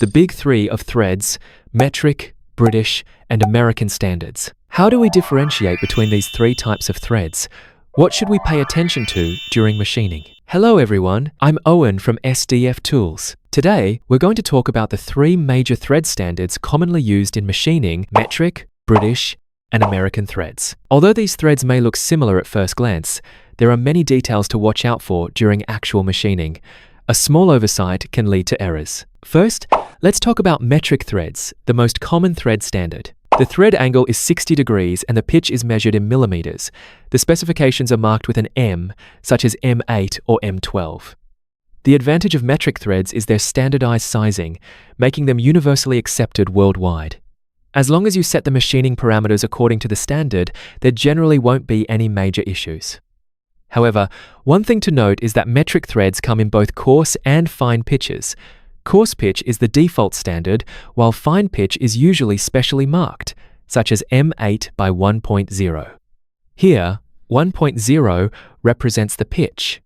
the big three of threads: metric, British, and American standards. How do we differentiate between these three types of threads? What should we pay attention to during machining? Hello everyone, I'm Owen from SDFTools. Today, we're going to talk about the three major thread standards commonly used in machining: metric, British, and American threads. Although these threads may look similar at first glance, there are many details to watch out for during actual machining. A small oversight can lead to errors. First, let's talk about metric threads, the most common thread standard. The thread angle is 60 degrees and the pitch is measured in millimeters. The specifications are marked with an M, such as M8 or M12. The advantage of metric threads is their standardized sizing, making them universally accepted worldwide. As long as you set the machining parameters according to the standard, there generally won't be any major issues. However, one thing to note is that metric threads come in both coarse and fine pitches. Coarse pitch is the default standard, while fine pitch is usually specially marked, such as M8 by 1.0. Here, 1.0 represents the pitch.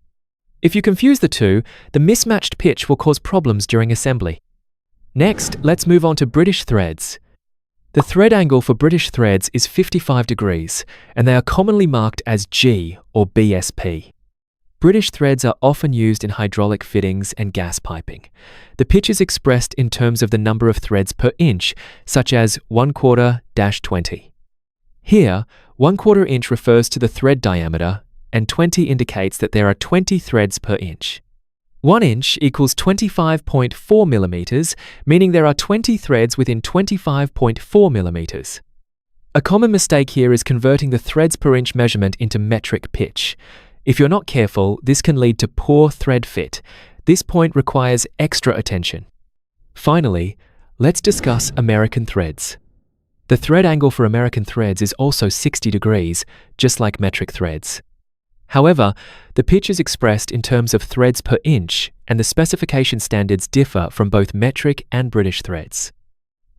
If you confuse the two, the mismatched pitch will cause problems during assembly. Next, let's move on to British threads. The thread angle for British threads is 55 degrees, and they are commonly marked as G or BSP. British threads are often used in hydraulic fittings and gas piping. The pitch is expressed in terms of the number of threads per inch, such as 1/4-20. Here, 1/4 inch refers to the thread diameter, and 20 indicates that there are 20 threads per inch. 1 inch equals 25.4 millimeters, meaning there are 20 threads within 25.4 millimeters. A common mistake here is converting the threads per inch measurement into metric pitch. If you're not careful, this can lead to poor thread fit. This point requires extra attention. Finally, let's discuss American threads. The thread angle for American threads is also 60 degrees, just like metric threads. However, the pitch is expressed in terms of threads per inch, and the specification standards differ from both metric and British threads.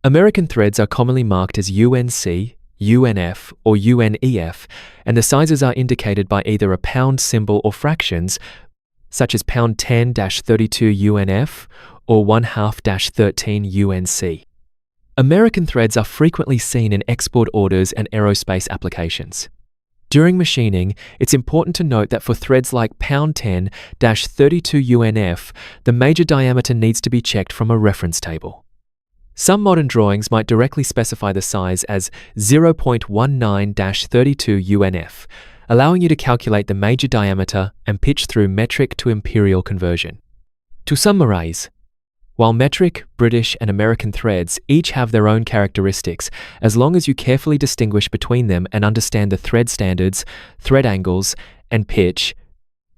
American threads are commonly marked as UNC, UNF, or UNEF, and the sizes are indicated by either a pound symbol or fractions, such as pound 10-32 UNF or 1/2-13 UNC. American threads are frequently seen in export orders and aerospace applications. During machining, it's important to note that for threads like pound 10-32 UNF, the major diameter needs to be checked from a reference table. Some modern drawings might directly specify the size as 0.19-32 UNF, allowing you to calculate the major diameter and pitch through metric to imperial conversion. To summarize, while metric, British, and American threads each have their own characteristics, as long as you carefully distinguish between them and understand the thread standards, thread angles, and pitch,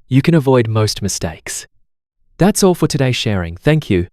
you can avoid most mistakes. That's all for today's sharing. Thank you.